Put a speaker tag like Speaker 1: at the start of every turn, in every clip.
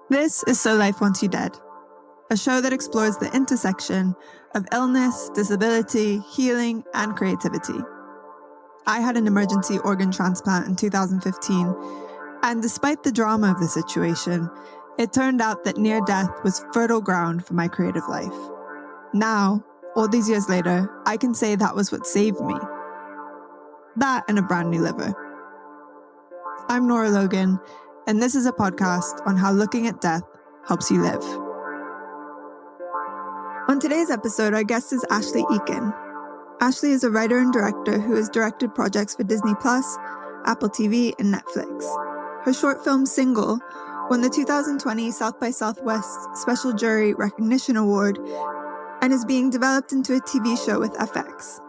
Speaker 1: This is So Life Wants You Dead, a show that explores the intersection of illness, disability, healing, and creativity. I had an emergency organ transplant in 2015, and despite the drama of the situation, it turned out that near death was fertile ground for my creative life. Now, all these years later, I can say that was what saved me. That and a brand new liver. I'm Nora Logan, and this is a podcast on how looking at death helps you live. On today's episode, our guest is Ashley Eakin. Ashley is a writer and director who has directed projects for Disney+, Apple TV, and Netflix. Her short film Single won the 2020 South by Southwest Special Jury Recognition Award and is being developed into a TV show with FX.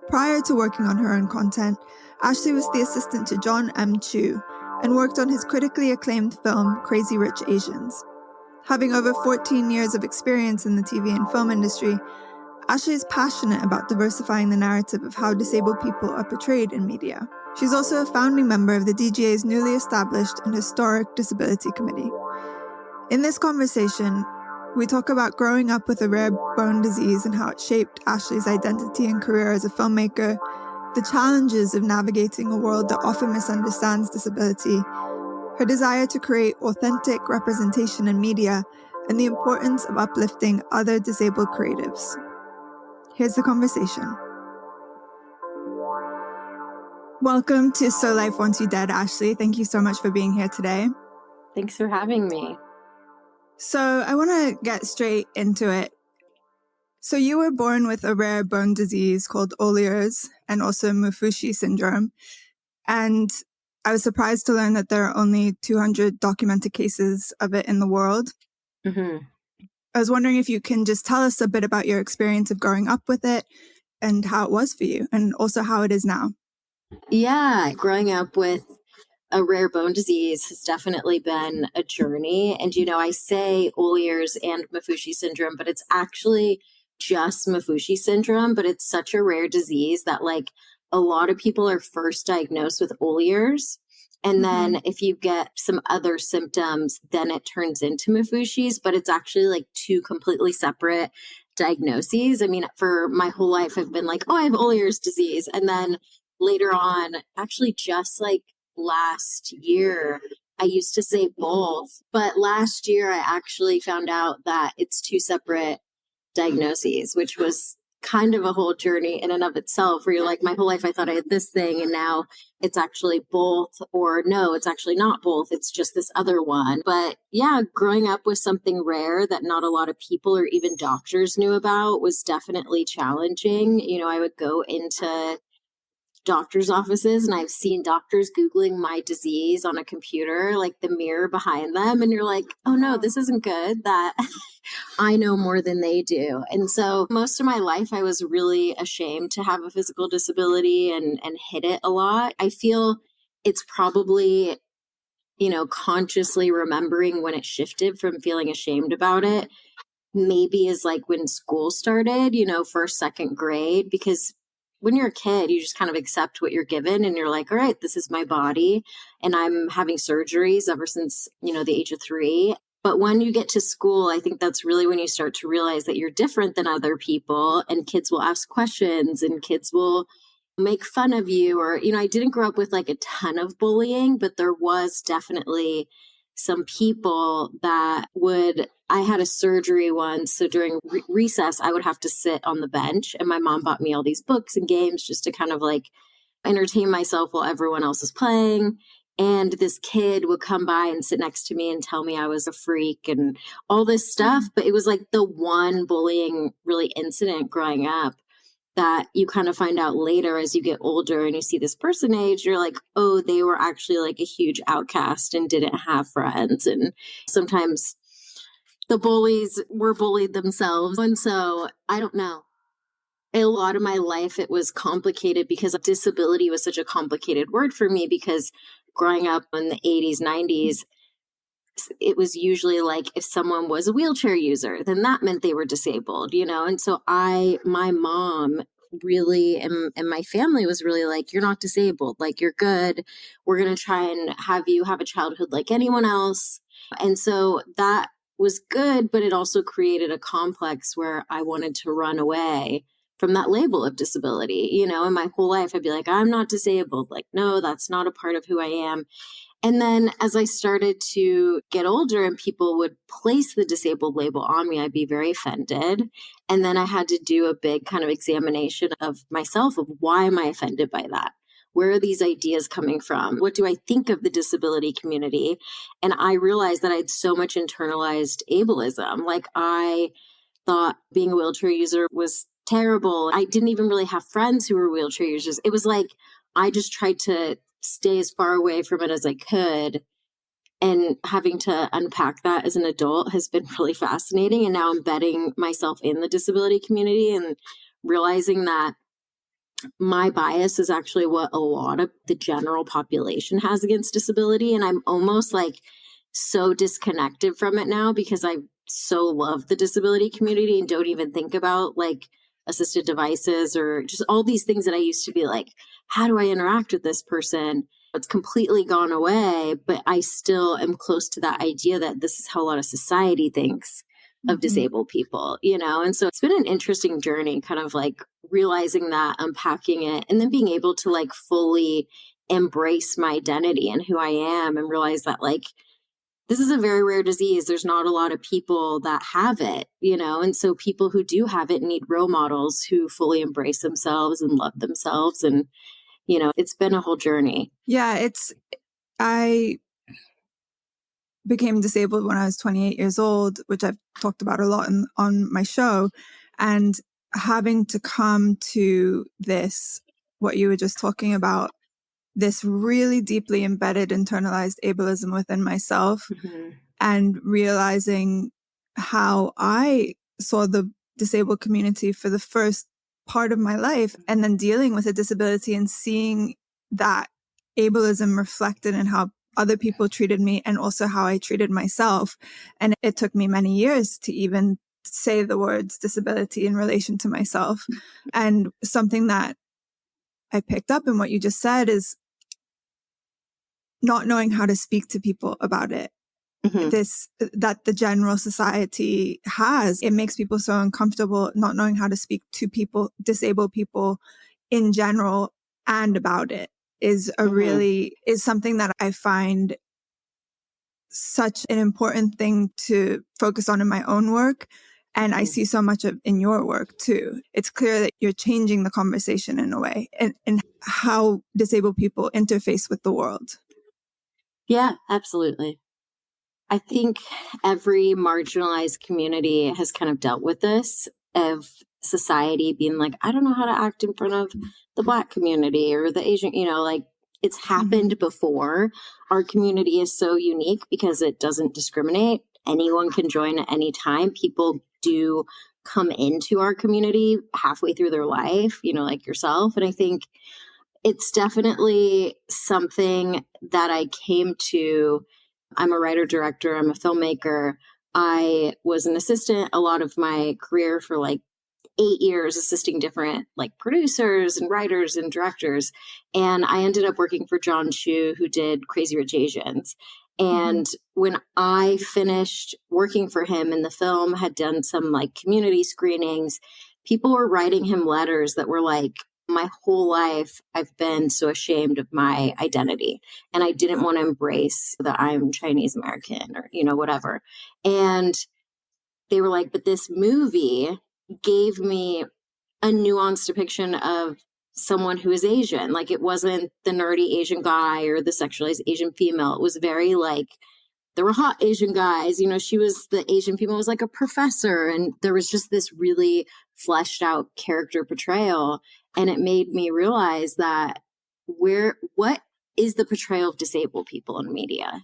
Speaker 1: Prior to working on her own content, Ashley was the assistant to Jon M and worked on his critically acclaimed film Crazy Rich Asians. Having over 14 years of experience in the TV and film industry, Ashley is passionate about diversifying the narrative of how disabled people are portrayed in media. She's also a founding member of the DGA's newly established and historic Disability Committee. In this conversation, we talk about growing up with a rare bone disease and how it shaped Ashley's identity and career as a filmmaker, the challenges of navigating a world that often misunderstands disability, her desire to create authentic representation in media, and the importance of uplifting other disabled creatives. Here's the conversation. Welcome to So Life Wants You Dead, Ashley. Thank you so much for being here today.
Speaker 2: Thanks for having me.
Speaker 1: So I want to get straight into it. So you were born with a rare bone disease called Ollier's and also Maffucci syndrome. And I was surprised to learn that there are only 200 documented cases of it in the world.
Speaker 2: Mm-hmm.
Speaker 1: I was wondering if you can just tell us a bit about your experience of growing up with it and how it was for you and also how it is now.
Speaker 2: Yeah, growing up with a rare bone disease has definitely been a journey. And, I say Ollier's and Maffucci syndrome, but it's actually just Maffucci syndrome, but it's such a rare disease that a lot of people are first diagnosed with Ollier's. And then if you get some other symptoms, then it turns into Maffucci's, but it's actually two completely separate diagnoses. I mean, for my whole life, I've been I have Ollier's disease. And then later on, actually just last year, I used to say both, but last year I actually found out that it's two separate diagnoses, which was kind of a whole journey in and of itself, where you're my whole life I thought I had this thing and now it's actually both, or no, it's actually not both, it's just this other one. But yeah, growing up with something rare that not a lot of people or even doctors knew about was definitely challenging. I would go into doctor's offices and I've seen doctors Googling my disease on a computer, the mirror behind them. And you're oh no, this isn't good that I know more than they do. And so most of my life, I was really ashamed to have a physical disability and hid it a lot. I feel it's probably, consciously remembering when it shifted from feeling ashamed about it, maybe is when school started, first, second grade, because when you're a kid, you just kind of accept what you're given and you're all right, this is my body. And I'm having surgeries ever since, the age of 3. But when you get to school, I think that's really when you start to realize that you're different than other people, and kids will ask questions and kids will make fun of you. Or, I didn't grow up with a ton of bullying, but there was definitely some people that I had a surgery once. So during recess, I would have to sit on the bench, and my mom bought me all these books and games just to kind of entertain myself while everyone else is playing. And this kid would come by and sit next to me and tell me I was a freak and all this stuff. But it was the one bullying really incident growing up that you kind of find out later as you get older and you see this person age, you're oh, they were actually a huge outcast and didn't have friends. And sometimes the bullies were bullied themselves. And so I don't know. A lot of my life, it was complicated because disability was such a complicated word for me, because growing up in the 80s, 90s, it was usually if someone was a wheelchair user, then that meant they were disabled, And so my mom really, and my family was really like, you're not disabled, like you're good. We're going to try and have you have a childhood like anyone else. And so that was good, but it also created a complex where I wanted to run away from that label of disability. In my whole life, I'd be like, I'm not disabled. Like, no, that's not a part of who I am. And then as I started to get older and people would place the disabled label on me, I'd be very offended. And then I had to do a big kind of examination of myself of why am I offended by that? Where are these ideas coming from? What do I think of the disability community? And I realized that I had so much internalized ableism. Like I thought being a wheelchair user was terrible. I didn't even really have friends who were wheelchair users. It was like I just tried to stay as far away from it as I could. And having to unpack that as an adult has been really fascinating. And now embedding myself in the disability community and realizing that my bias is actually what a lot of the general population has against disability. And I'm almost like so disconnected from it now because I so love the disability community and don't even think about like assisted devices or just all these things that I used to be like, how do I interact with this person? It's completely gone away, but I still am close to that idea that this is how a lot of society thinks of disabled people, And so it's been an interesting journey, kind of like realizing that, unpacking it, and then being able to like fully embrace my identity and who I am and realize that like, this is a very rare disease. There's not a lot of people that have it, And so people who do have it need role models who fully embrace themselves and love themselves. And, it's been a whole journey.
Speaker 1: Yeah, I became disabled when I was 28 years old, which I've talked about a lot on my show. And having to come to this, what you were just talking about, this really deeply embedded internalized ableism within myself, and realizing how I saw the disabled community for the first part of my life, and then dealing with a disability and seeing that ableism reflected in how other people treated me and also how I treated myself. And it took me many years to even say the words disability in relation to myself. And something that I picked up in what you just said is not knowing how to speak to people about it. That the general society has, it makes people so uncomfortable not knowing how to speak to people, disabled people in general, and about it is is something that I find such an important thing to focus on in my own work. And I see so much of in your work too. It's clear that you're changing the conversation in a way and how disabled people interface with the world.
Speaker 2: Yeah, absolutely. I think every marginalized community has kind of dealt with this, of society being like, I don't know how to act in front of the Black community or the Asian, like it's happened before. Our community is so unique because it doesn't discriminate. Anyone can join at any time. People do come into our community halfway through their life, like yourself. And I think it's definitely something that I came to. I'm a writer director. I'm a filmmaker. I was an assistant a lot of my career for like 8 years, assisting different like producers and writers and directors. And I ended up working for Jon M, who did Crazy Rich Asians. And when I finished working for him and the film had done some like community screenings, people were writing him letters that were like, my whole life, I've been so ashamed of my identity and I didn't want to embrace that I'm Chinese American or, whatever. And they were like, but this movie gave me a nuanced depiction of someone who is Asian. Like it wasn't the nerdy Asian guy or the sexualized Asian female. It was very like, there were hot Asian guys, she was, the Asian female was like a professor. And there was just this really fleshed out character portrayal. And it made me realize that what is the portrayal of disabled people in media?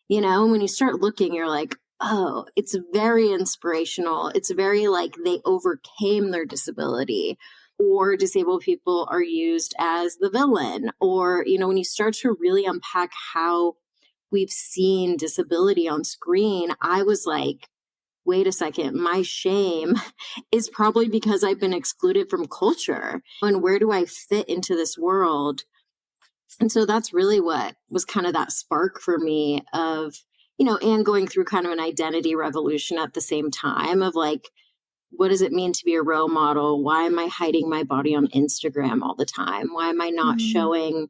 Speaker 2: When you start looking, you're like, oh, it's very inspirational. It's very like they overcame their disability, or disabled people are used as the villain. Or, when you start to really unpack how we've seen disability on screen, I was like, wait a second, my shame is probably because I've been excluded from culture. And where do I fit into this world? And so that's really what was kind of that spark for me of, and going through kind of an identity revolution at the same time of like, what does it mean to be a role model? Why am I hiding my body on Instagram all the time? Why am I not showing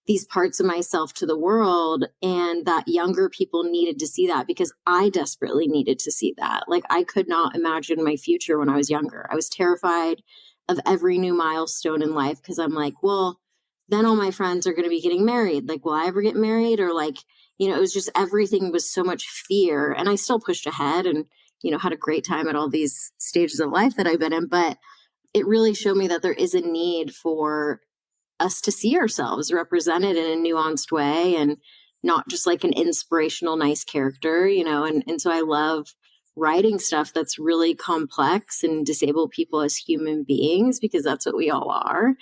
Speaker 2: these parts of myself to the world? And that younger people needed to see that because I desperately needed to see that. Like I could not imagine my future when I was younger. I was terrified of every new milestone in life because I'm like, well, then all my friends are going to be getting married. Like, will I ever get married? Or like, it was just everything was so much fear. And I still pushed ahead and had a great time at all these stages of life that I've been in. But it really showed me that there is a need for us to see ourselves represented in a nuanced way and not just like an inspirational, nice character, and so I love writing stuff that's really complex and disable people as human beings because that's what we all are.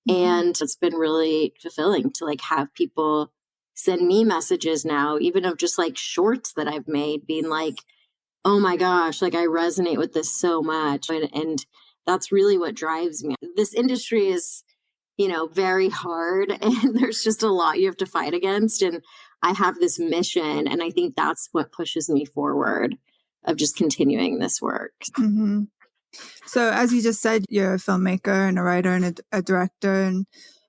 Speaker 2: And it's been really fulfilling to like have people send me messages now, even of just like shorts that I've made being like, oh my gosh, like I resonate with this so much. And that's really what drives me. This industry is, very hard and there's just a lot you have to fight against. And I have this mission. And I think that's what pushes me forward of just continuing this work.
Speaker 1: Mm-hmm. So as you just said, you're a filmmaker and a writer and a director. And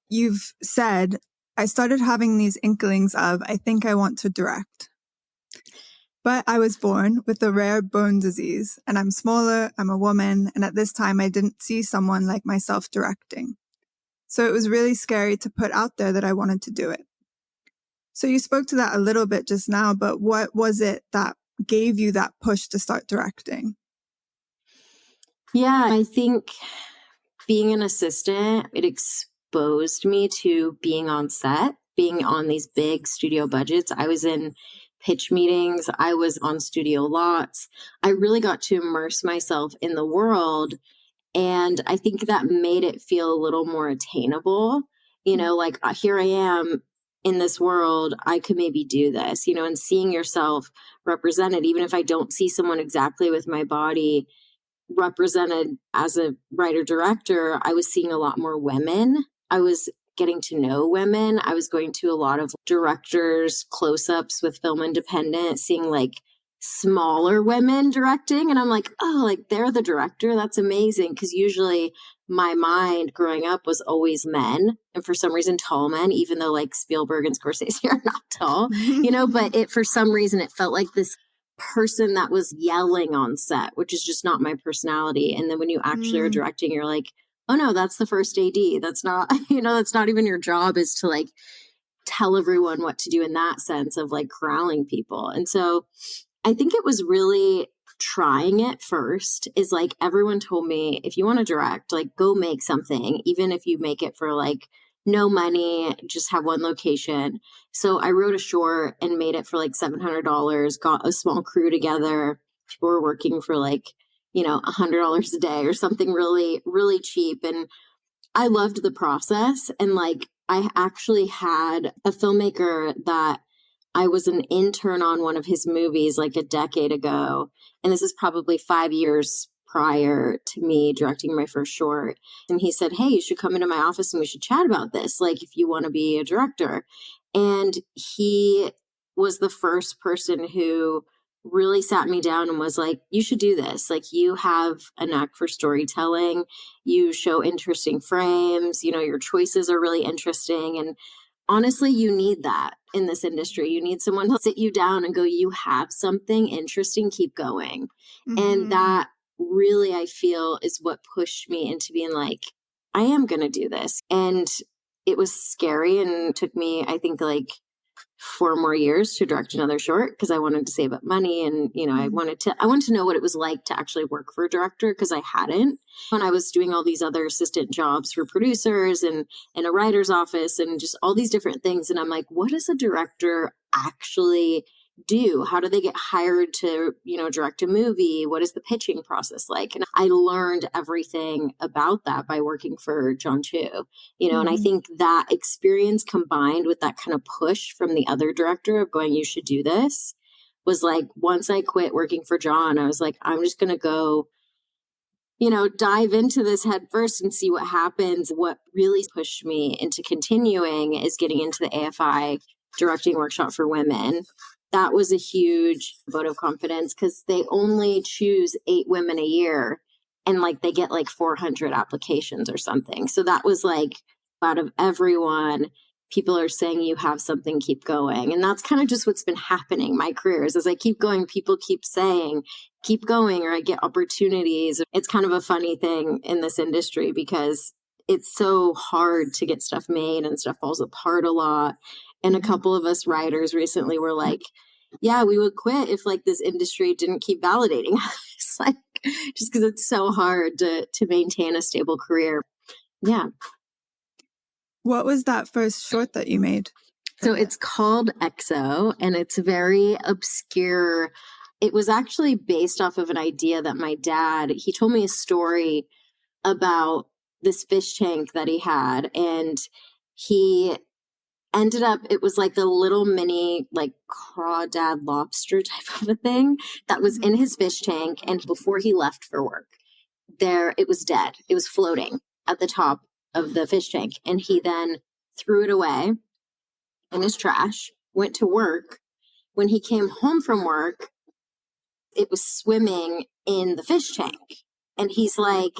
Speaker 1: you've said, I started having these inklings of, I think I want to direct. But I was born with a rare bone disease and I'm smaller, I'm a woman, and at this time I didn't see someone like myself directing. So it was really scary to put out there that I wanted to do it. So you spoke to that a little bit just now, but what was it that gave you that push to start directing?
Speaker 2: Yeah, I think being an assistant, it exposed me to being on set, being on these big studio budgets. I was in pitch meetings. I was on studio lots. I really got to immerse myself in the world. And I think that made it feel a little more attainable. Like here I am in this world, I could maybe do this, and seeing yourself represented, even if I don't see someone exactly with my body represented as a writer director, I was seeing a lot more women. I was getting to know women. I was going to a lot of directors, close-ups with Film Independent, seeing like smaller women directing. And I'm like, oh, like they're the director. That's amazing. Because usually my mind growing up was always men. And for some reason, tall men, even though like Spielberg and Scorsese are not tall, but for some reason, it felt like this person that was yelling on set, which is just not my personality. And then when you actually are directing, you're like, oh no, that's the first AD. That's not, that's not even your job, is to like tell everyone what to do in that sense of like corralling people. And so I think it was really trying it first. Is like everyone told me, if you want to direct, like go make something, even if you make it for like no money, just have one location. So I wrote a short and made it for like $700, got a small crew together. People were working for like, $100 a day or something really, really cheap. And I loved the process. And like, I actually had a filmmaker that I was an intern on one of his movies like a decade ago. And this is probably 5 years prior to me directing my first short. And he said, hey, you should come into my office and we should chat about this, like if you want to be a director. And he was the first person who really sat me down and was like, you should do this. Like you have a knack for storytelling. You show interesting frames. Your choices are really interesting. And honestly, you need that in this industry. You need someone to sit you down and go, you have something interesting, keep going. And that really, I feel, is what pushed me into being like, I am going to do this. And it was scary and took me, I think, like 4 more years to direct another short because I wanted to save up money. And, I wanted to know what it was like to actually work for a director because I hadn't. When I was doing all these other assistant jobs for producers and in a writer's office and just all these different things. And I'm like, what does a director actually do? How do they get hired to, direct a movie? What is the pitching process like? And I learned everything about that by working for Jon M, and I think that experience combined with that kind of push from the other director of going, you should do this, was like, once I quit working for Jon, I was like, I'm just going to go, dive into this head first and see what happens. What really pushed me into continuing is getting into the AFI Directing Workshop for Women. That was a huge vote of confidence because they only choose 8 women a year and like they get like 400 applications or something. So that was like, out of everyone, people are saying you have something, keep going. And that's kind of just what's been happening. My career is as I keep going, people keep saying, keep going, or I get opportunities. It's kind of a funny thing in this industry because it's so hard to get stuff made and stuff falls apart a lot. And a couple of us writers recently were like, yeah, we would quit if like this industry didn't keep validating us. Like, just because it's so hard to maintain a stable career. Yeah.
Speaker 1: What was that first short that you made?
Speaker 2: So it's called EXO, and it's very obscure. It was actually based off of an idea that my dad, he told me a story about this fish tank that he had, and he ended up, it was like a little mini like crawdad lobster type of a thing that was in his fish tank. And before he left for work, it was dead. It was floating at the top of the fish tank. And he then threw it away in his trash, went to work. When he came home from work, it was swimming in the fish tank. And he's like,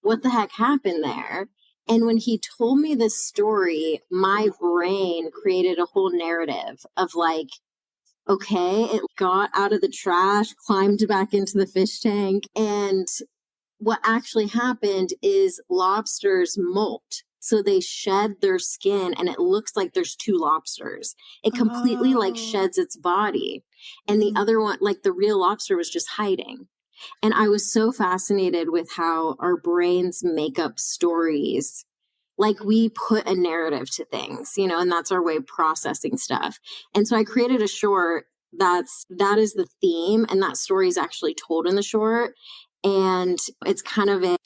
Speaker 2: what the heck happened there? And when he told me this story, my brain created a whole narrative of like, okay, it got out of the trash, climbed back into the fish tank. And what actually happened is lobsters molt. So they shed their skin and it looks like there's 2 lobsters. It completely like sheds its body. And the other one, like the real lobster was just hiding. And I was so fascinated with how our brains make up stories. Like we put a narrative to things, and that's our way of processing stuff. And so I created a short that is the theme, and that story is actually told in the short. And it's kind of a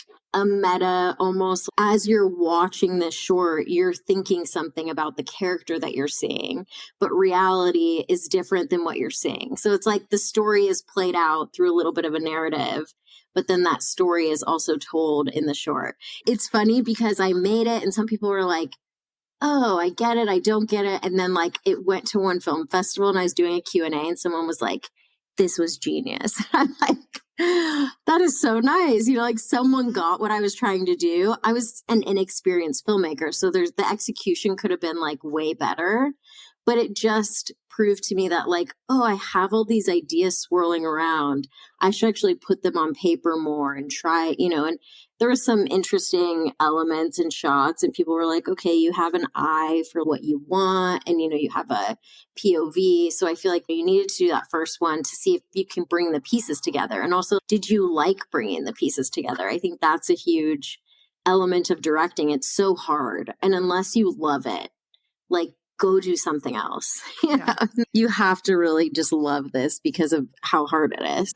Speaker 2: meta, almost as you're watching this short, you're thinking something about the character that you're seeing, but reality is different than what you're seeing. So it's like the story is played out through a little bit of a narrative, but then that story is also told in the short. It's funny because I made it and some people were like, oh, I get it, I don't get it. And then like it went to one film festival and I was doing a Q&A and someone was like, this was genius. I'm like, that is so nice. Like someone got what I was trying to do. I was an inexperienced filmmaker, so the execution could have been like way better, but it just proved to me that like, oh, I have all these ideas swirling around. I should actually put them on paper more and try, and there were some interesting elements and shots and people were like, okay, you have an eye for what you want. And, you have a POV. So I feel like you needed to do that first one to see if you can bring the pieces together. And also, did you like bringing the pieces together? I think that's a huge element of directing. It's so hard. And unless you love it, like go do something else. You have to really just love this because of how hard it is.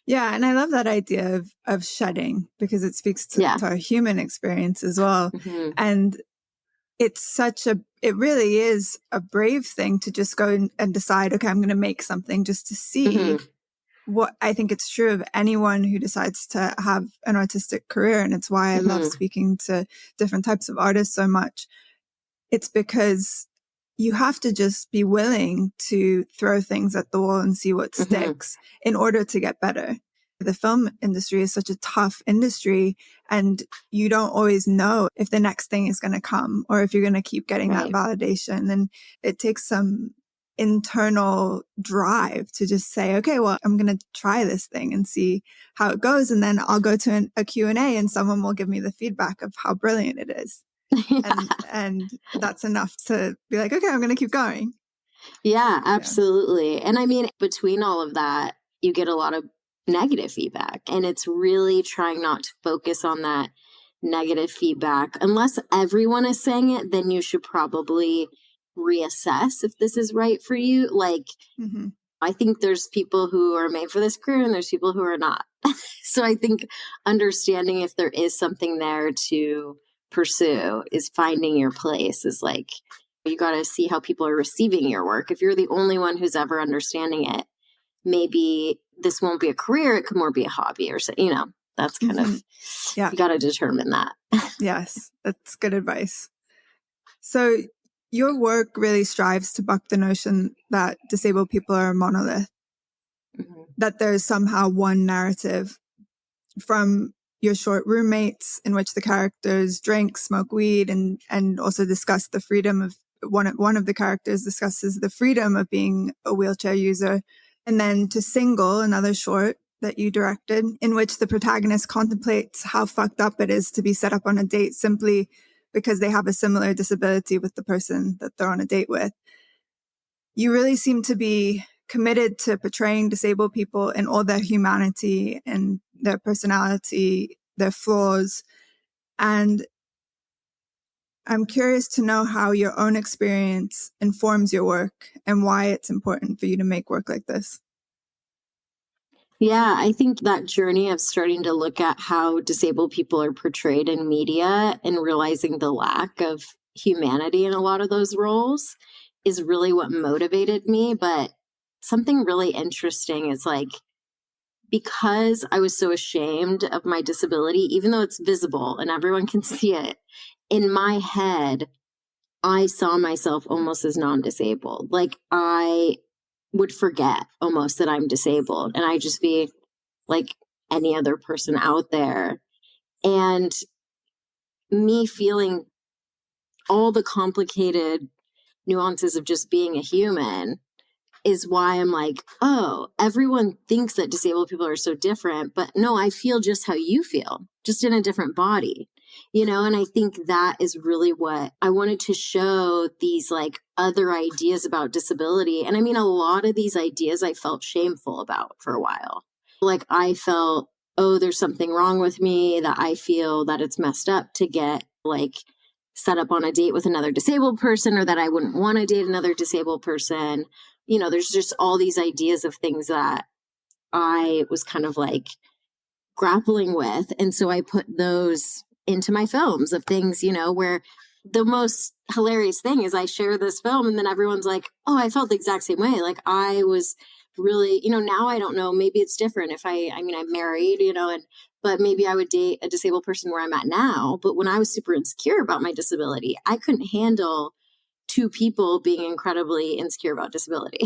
Speaker 1: Yeah, and I love that idea of shedding because it speaks to our human experience as well. And it really is a brave thing to just go and decide, okay, I'm going to make something just to see what I think it's true of anyone who decides to have an artistic career. And it's why I love speaking to different types of artists so much. It's because you have to just be willing to throw things at the wall and see what sticks in order to get better. The film industry is such a tough industry and you don't always know if the next thing is going to come or if you're going to keep getting that validation. And it takes some internal drive to just say, okay, well, I'm going to try this thing and see how it goes. And then I'll go to a Q&A and someone will give me the feedback of how brilliant it is. And that's enough to be like, okay, I'm going to keep going.
Speaker 2: Yeah, absolutely. And I mean, between all of that, you get a lot of negative feedback, and it's really trying not to focus on that negative feedback. Unless everyone is saying it, then you should probably reassess if this is right for you. Like, I think there's people who are made for this career and there's people who are not. So I think understanding if there is something there to pursue is finding your place is like You got to see how people are receiving your work. If you're the only one who's ever understanding it, maybe this won't be a career. It could more be a hobby or so, that's kind of,
Speaker 1: yeah.
Speaker 2: You got to determine that.
Speaker 1: Yes, that's good advice. So your work really strives to buck the notion that disabled people are a monolith, that there's somehow one narrative. From your short Roommates, in which the characters drink, smoke weed, and also discuss the freedom of one of the characters discusses the freedom of being a wheelchair user, and then to Single, another short that you directed, in which the protagonist contemplates how fucked up it is to be set up on a date simply because they have a similar disability with the person that they're on a date with. You really seem to be committed to portraying disabled people in all their humanity and their personality, their flaws. And I'm curious to know how your own experience informs your work and why it's important for you to make work like this.
Speaker 2: Yeah, I think that journey of starting to look at how disabled people are portrayed in media and realizing the lack of humanity in a lot of those roles is really what motivated me. But something really interesting is because I was so ashamed of my disability, even though it's visible and everyone can see it, in my head, I saw myself almost as non-disabled. I would forget almost that I'm disabled and I just be like any other person out there. And me feeling all the complicated nuances of just being a human is why I'm like, oh, everyone thinks that disabled people are so different, but no, I feel just how you feel, just in a different body, and I think that is really what I wanted to show, these other ideas about disability. And I mean, a lot of these ideas I felt shameful about for a while. I felt, oh, there's something wrong with me, that I feel that it's messed up to get set up on a date with another disabled person, or that I wouldn't want to date another disabled person. There's just all these ideas of things that I was kind of grappling with. And so I put those into my films of things, where the most hilarious thing is I share this film and then everyone's like, oh, I felt the exact same way. I was really, now I don't know, maybe it's different if I'm married, but maybe I would date a disabled person where I'm at now. But when I was super insecure about my disability, I couldn't handle two people being incredibly insecure about disability,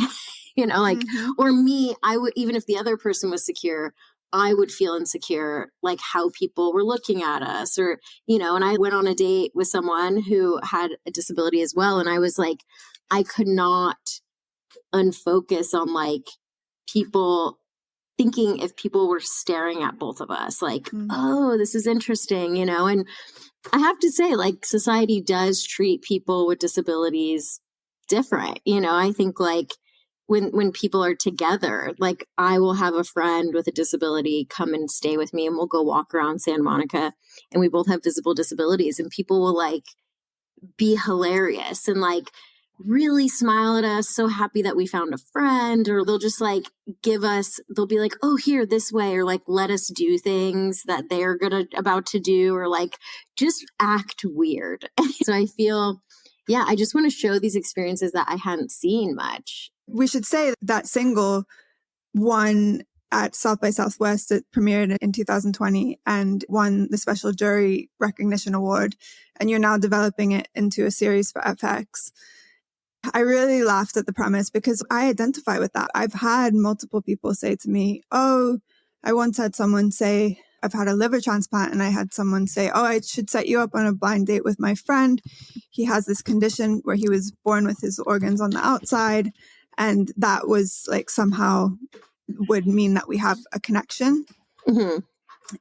Speaker 2: or me, I would, even if the other person was secure, I would feel insecure, how people were looking at us, or, and I went on a date with someone who had a disability as well. And I was I could not unfocus on people thinking, if people were staring at both of us, oh, this is interesting, and I have to say, society does treat people with disabilities different. I think when people are together, I will have a friend with a disability come and stay with me and we'll go walk around Santa Monica and we both have visible disabilities, and people will be hilarious and really smile at us, so happy that we found a friend, or they'll just give us, they'll be like, oh, here, this way, or let us do things that they're about to do, or just act weird. So I feel, yeah, I just want to show these experiences that I hadn't seen much.
Speaker 1: We should say that Single won at South by Southwest. It premiered in 2020 and won the Special Jury Recognition Award. And you're now developing it into a series for FX. I really laughed at the premise because I identify with that. I've had multiple people say to me, oh, I once had someone say, I've had a liver transplant, and I had someone say, oh, I should set you up on a blind date with my friend. He has this condition where he was born with his organs on the outside. And that was somehow would mean that we have a connection.
Speaker 2: Mm-hmm.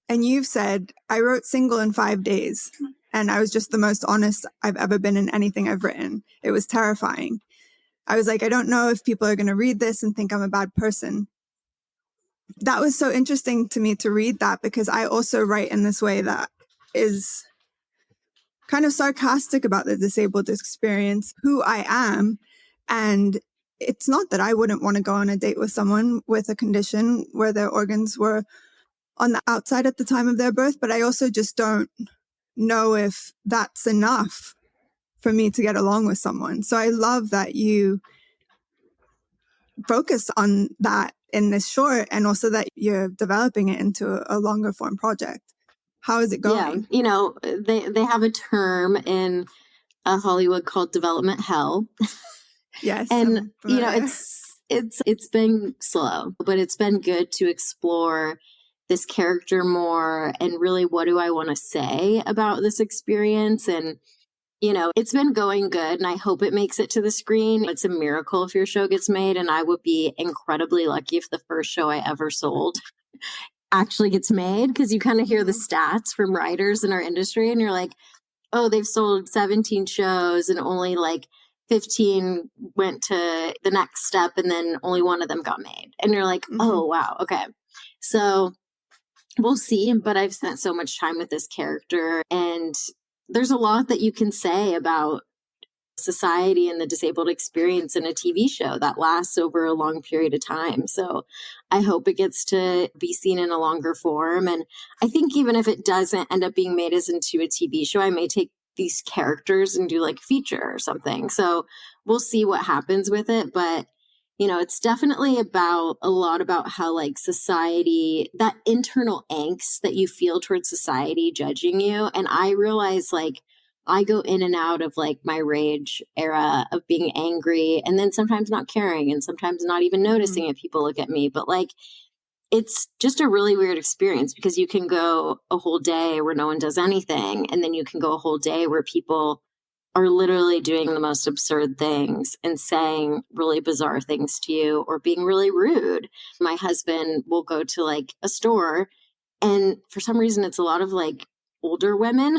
Speaker 1: And you've said, I wrote Single in 5 days. And I was just the most honest I've ever been in anything I've written. It was terrifying. I was I don't know if people are going to read this and think I'm a bad person. That was so interesting to me to read that, because I also write in this way that is kind of sarcastic about the disabled experience, who I am. And it's not that I wouldn't want to go on a date with someone with a condition where their organs were on the outside at the time of their birth, but I also just don't know if that's enough for me to get along with someone. So I love that you focus on that in this short, and also that you're developing it into a longer form project. How is it going?
Speaker 2: Yeah, they have a term in Hollywood called development hell.
Speaker 1: Yes.
Speaker 2: And it's been slow, but it's been good to explore this character more and really what do I want to say about this experience. And it's been going good, and I hope it makes it to the screen. It's a miracle if your show gets made, and I would be incredibly lucky if the first show I ever sold actually gets made, because you kind of hear the stats from writers in our industry and you're like, oh, they've sold 17 shows and only like 15 went to the next step, and then only one of them got made. And you're like, oh, wow, okay. So we'll see, but I've spent so much time with this character, and there's a lot that you can say about society and the disabled experience in a TV show that lasts over a long period of time. So I hope it gets to be seen in a longer form. And I think even if it doesn't end up being made as into a TV show, I may take these characters and do like a feature or something. So we'll see what happens with it. But it's definitely about a lot about how like society, that internal angst that you feel towards society judging you. And I realize like I go in and out of like my rage era of being angry and then sometimes not caring and sometimes not even noticing if people look at me. But like, it's just a really weird experience because you can go a whole day where no one does anything. And then you can go a whole day where people are literally doing the most absurd things and saying really bizarre things to you or being really rude. My husband will go to like a store, and for some reason it's a lot of like older women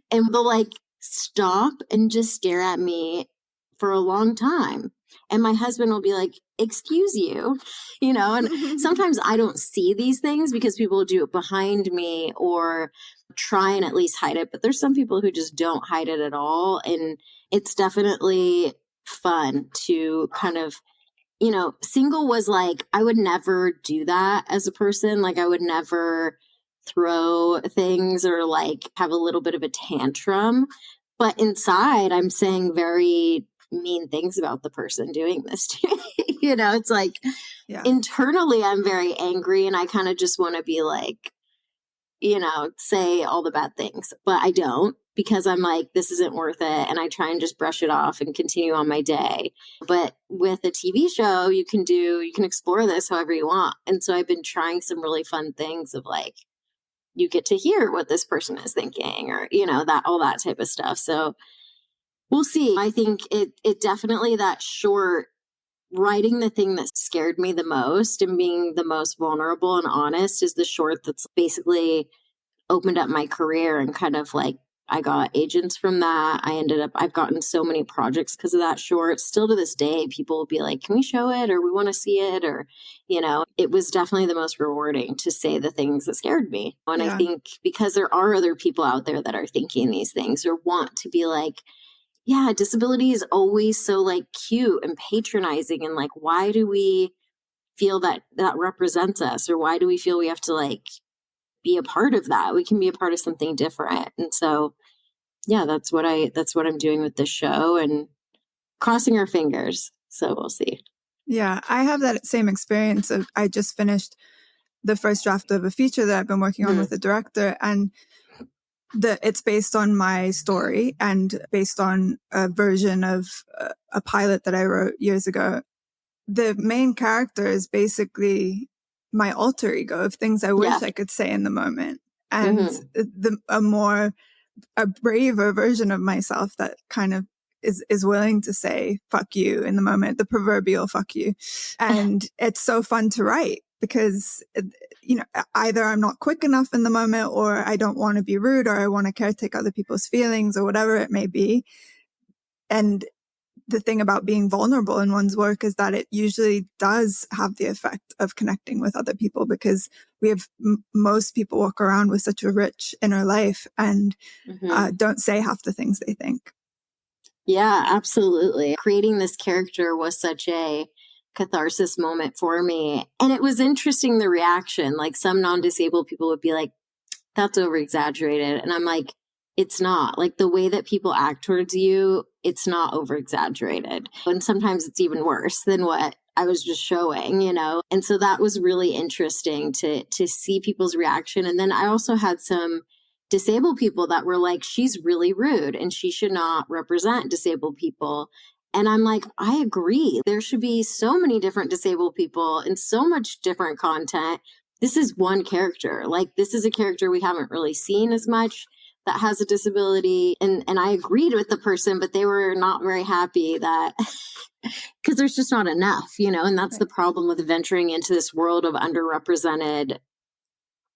Speaker 2: and they'll like stop and just stare at me for a long time. And my husband will be like, excuse you, and sometimes I don't see these things because people do it behind me or try and at least hide it. But there's some people who just don't hide it at all. And it's definitely fun to kind of, Single was like, I would never do that as a person. Like I would never throw things or like have a little bit of a tantrum. But inside, I'm saying very mean things about the person doing this to me. It's like internally, I'm very angry and I kind of just want to be like, say all the bad things. But I don't, because I'm like, this isn't worth it. And I try and just brush it off and continue on my day. But with a TV show, you can explore this however you want. And so I've been trying some really fun things of like, you get to hear what this person is thinking or, that all that type of stuff. So we'll see. I think it definitely, that short, writing the thing that scared me the most and being the most vulnerable and honest is the short that's basically opened up my career and kind of like, I got agents from that. I've gotten so many projects because of that short. Still to this day, people will be like, can we show it? Or we want to see it? Or, it was definitely the most rewarding to say the things that scared me. And I think because there are other people out there that are thinking these things or want to be like, yeah, disability is always so like cute and patronizing. And like, why do we feel that represents us? Or why do we feel we have to like be a part of that? We can be a part of something different. And so, yeah, that's what I'm doing with this show and crossing our fingers. So we'll see.
Speaker 1: Yeah, I have that same experience of, I just finished the first draft of a feature that I've been working on with the director, and it's based on my story and based on a version of a pilot that I wrote years ago. The main character is basically my alter ego of things I wish I could say in the moment. And a braver version of myself that kind of is willing to say, fuck you in the moment, the proverbial fuck you. And it's so fun to write because, either I'm not quick enough in the moment, or I don't want to be rude, or I want to caretake other people's feelings, or whatever it may be. And the thing about being vulnerable in one's work is that it usually does have the effect of connecting with other people, because we have most people walk around with such a rich inner life and don't say half the things they think.
Speaker 2: Yeah, absolutely. Creating this character was such a catharsis moment for me. And it was interesting, the reaction. Like some non-disabled people would be like, that's over exaggerated. And I'm like, it's not. Like the way that people act towards you, it's not over exaggerated. And sometimes it's even worse than what I was just showing, you know? And so that was really interesting to see people's reaction. And then I also had some disabled people that were like, she's really rude and she should not represent disabled people. And I'm like, I agree. There should be so many different disabled people and so much different content. This is one character. Like, this is a character we haven't really seen as much that has a disability. And I agreed with the person, but they were not very happy that because there's just not enough, you know, and that's the problem with venturing into this world of underrepresented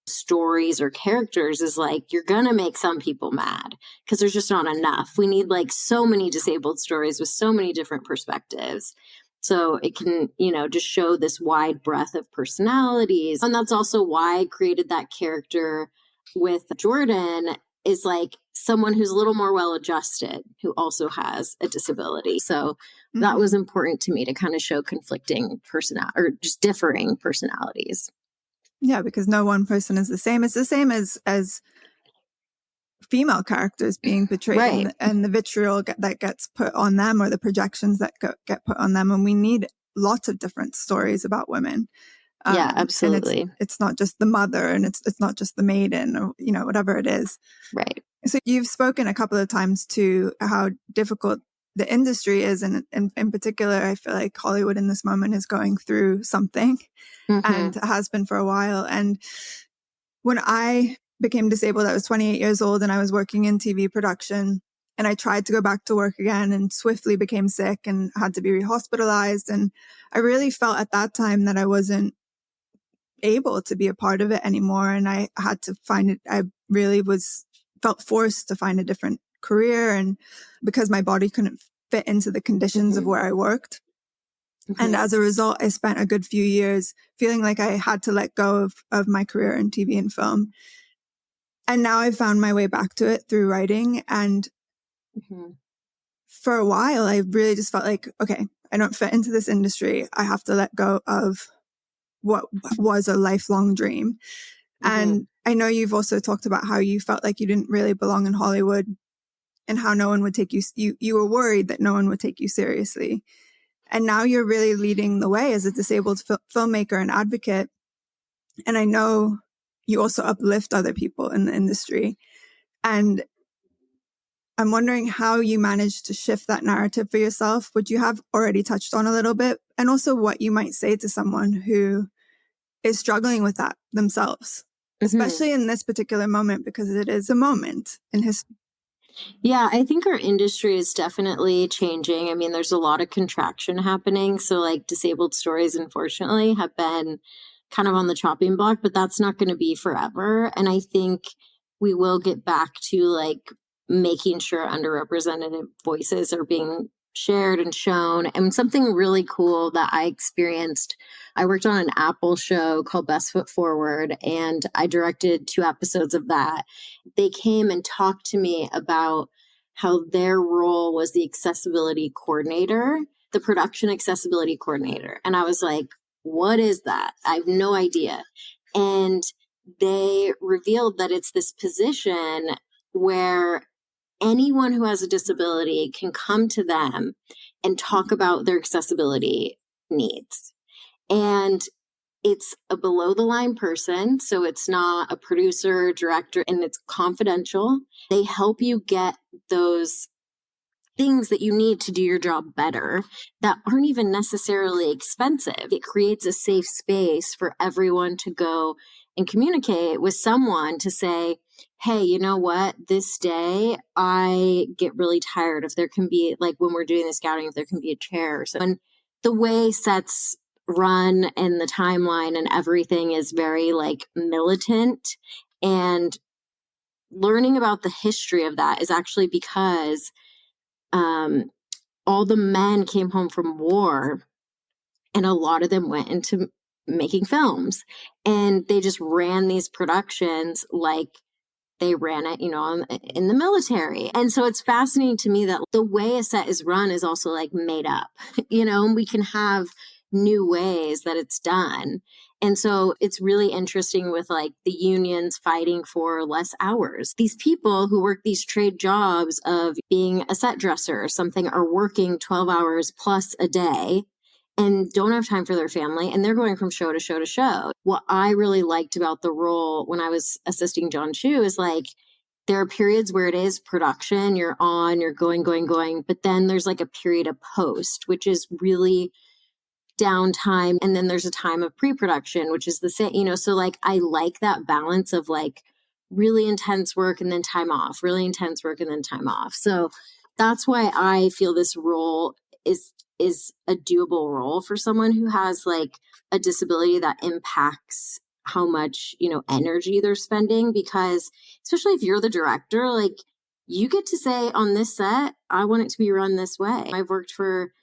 Speaker 2: stories or characters is like, you're gonna make some people mad because there's just not enough. We need like so many disabled stories with so many different perspectives. So it can, you know, just show this wide breadth of personalities. And that's also why I created that character with Jordan, is like someone who's a little more well-adjusted, who also has a disability. So that was important to me to kind of show conflicting or just differing personalities.
Speaker 1: Yeah, because no one person is the same. It's the same as female characters being portrayed,
Speaker 2: right,
Speaker 1: and the vitriol that gets put on them, or the projections that get put on them. And we need lots of different stories about women.
Speaker 2: Yeah, absolutely.
Speaker 1: And it's not just the mother, and it's not just the maiden, or, you know, whatever it is.
Speaker 2: Right.
Speaker 1: So you've spoken a couple of times to how difficult the industry is. And in particular, I feel like Hollywood in this moment is going through something, and has been for a while. And when I became disabled, I was 28 years old and I was working in TV production, and I tried to go back to work again and swiftly became sick and had to be rehospitalized. And I really felt at that time that I wasn't able to be a part of it anymore. And I had to find it. I really felt forced to find a different career, and because my body couldn't fit into the conditions of where I worked. And as a result, I spent a good few years feeling like I had to let go of my career in TV and film. And now I've found my way back to it through writing. And for a while, I really just felt like, okay, I don't fit into this industry. I have to let go of what was a lifelong dream. And I know you've also talked about how you felt like you didn't really belong in Hollywood, and how no one would take you were worried that no one would take you seriously. And now you're really leading the way as a disabled filmmaker and advocate. And I know you also uplift other people in the industry. And I'm wondering how you managed to shift that narrative for yourself, which you have already touched on a little bit, and also what you might say to someone who is struggling with that themselves, especially in this particular moment, because it is a moment in history.
Speaker 2: Yeah, I think our industry is definitely changing. I mean, there's a lot of contraction happening. So like disabled stories, unfortunately, have been kind of on the chopping block, but that's not going to be forever. And I think we will get back to like making sure underrepresented voices are being shared and shown. And something really cool that I experienced, I worked on an Apple show called Best Foot Forward, and I directed 2 episodes of that. They came and talked to me about how their role was the accessibility coordinator, the production accessibility coordinator. And I was like, what is that? I have no idea. And they revealed that it's this position where anyone who has a disability can come to them and talk about their accessibility needs. And it's a below the line person, so it's not a producer, director, and it's confidential. They help you get those things that you need to do your job better that aren't even necessarily expensive. It creates a safe space for everyone to go and communicate with someone to say, hey, you know what? This day I get really tired. If there can be, like when we're doing the scouting, if there can be a chair or something. And the way sets run and the timeline and everything is very like militant. And learning about the history of that is actually because all the men came home from war, and a lot of them went into making films, and they just ran these productions like they ran it, you know, in the military. And so it's fascinating to me that the way a set is run is also like made up, you know, and we can have new ways that it's done. And so it's really interesting with like the unions fighting for less hours. These people who work these trade jobs of being a set dresser or something are working 12 hours plus a day and don't have time for their family. And they're going from show to show to show. What I really liked about the role when I was assisting Jon Chu is like, there are periods where it is production, you're on, you're going, but then there's like a period of post, which is really downtime. And then there's a time of pre-production, which is the same, you know, so like, I like that balance of like really intense work and then time off, really intense work and then time off. So that's why I feel this role is a doable role for someone who has like a disability that impacts how much, you know, energy they're spending, because especially if you're the director, like you get to say on this set, I want it to be run this way. I've worked for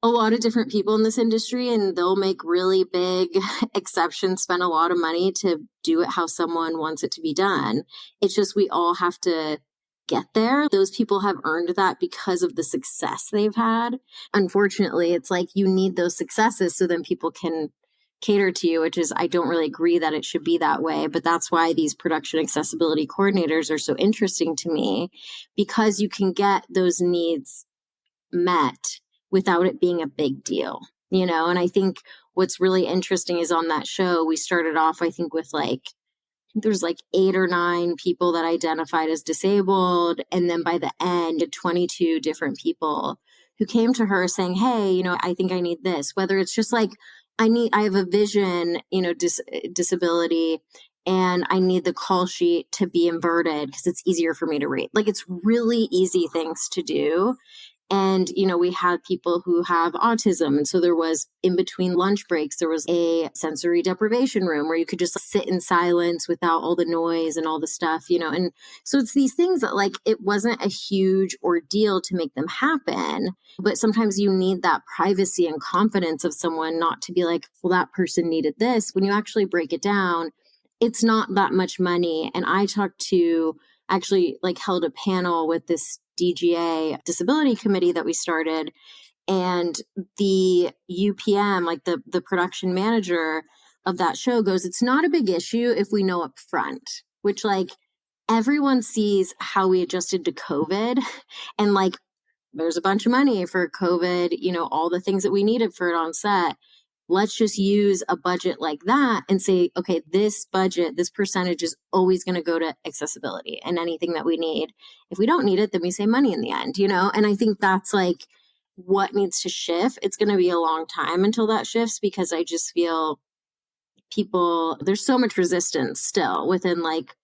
Speaker 2: a lot of different people in this industry and they'll make really big exceptions, spend a lot of money to do it how someone wants it to be done. It's just, we all have to get there. Those people have earned that because of the success they've had. Unfortunately, it's like you need those successes so then people can cater to you, which is, I don't really agree that it should be that way, but that's why these production accessibility coordinators are so interesting to me, because you can get those needs met without it being a big deal, you know? And I think what's really interesting is on that show, we started off, I think, with like, there's like 8 or 9 people that identified as disabled. And then by the end, 22 different people who came to her saying, hey, you know, I think I need this, whether it's just like, I have a vision, you know, disability, and I need the call sheet to be inverted because it's easier for me to read. Like, it's really easy things to do. And, you know, we had people who have autism. And so there was, in between lunch breaks, there was a sensory deprivation room where you could just sit in silence without all the noise and all the stuff, you know. And so it's these things that, like, it wasn't a huge ordeal to make them happen. But sometimes you need that privacy and confidence of someone not to be like, well, that person needed this. When you actually break it down, it's not that much money. And I actually like held a panel with this DGA disability committee that we started, and the UPM, like the production manager of that show, goes, it's not a big issue if we know up front, which like everyone sees how we adjusted to COVID and like there's a bunch of money for COVID, you know, all the things that we needed for it on set. Let's just use a budget like that and say, okay, this budget, this percentage is always going to go to accessibility and anything that we need. If we don't need it, then we save money in the end, you know? And I think that's like what needs to shift. It's going to be a long time until that shifts, because I just feel there's so much resistance still within like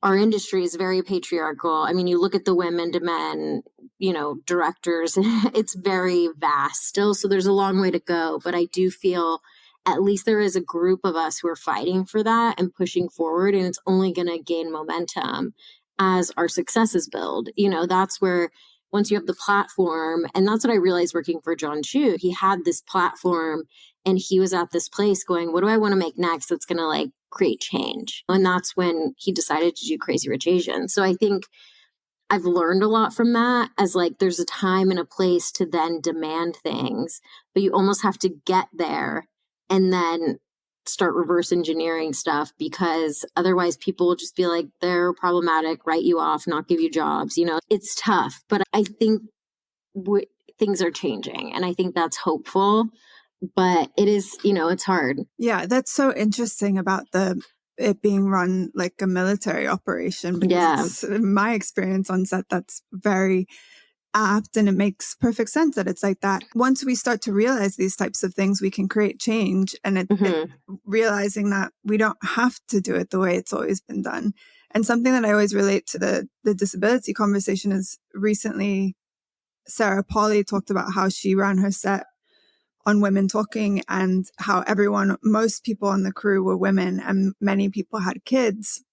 Speaker 2: our industry is very patriarchal. I mean, you look at the women to men, you know, directors, it's very vast still. So there's a long way to go. But I do feel at least there is a group of us who are fighting for that and pushing forward. And it's only going to gain momentum as our successes build. You know, that's where once you have the platform, and that's what I realized working for Jon Chu, he had this platform and he was at this place going, what do I want to make next that's going to like create change? And that's when he decided to do Crazy Rich Asians. So I think I've learned a lot from that, as like there's a time and a place to then demand things, but you almost have to get there and then start reverse engineering stuff, because otherwise people will just be like, they're problematic, write you off, not give you jobs. You know, it's tough, but I think things are changing and I think that's hopeful. But it is, you know, it's hard.
Speaker 1: Yeah, that's so interesting about it being run like a military operation, because in my experience on set, that's very apt, and it makes perfect sense that it's like that. Once we start to realize these types of things, we can create change, and it realizing that we don't have to do it the way it's always been done. And something that I always relate to the disability conversation is recently Sarah Polley talked about how she ran her set on Women Talking, and how most people on the crew were women and many people had kids.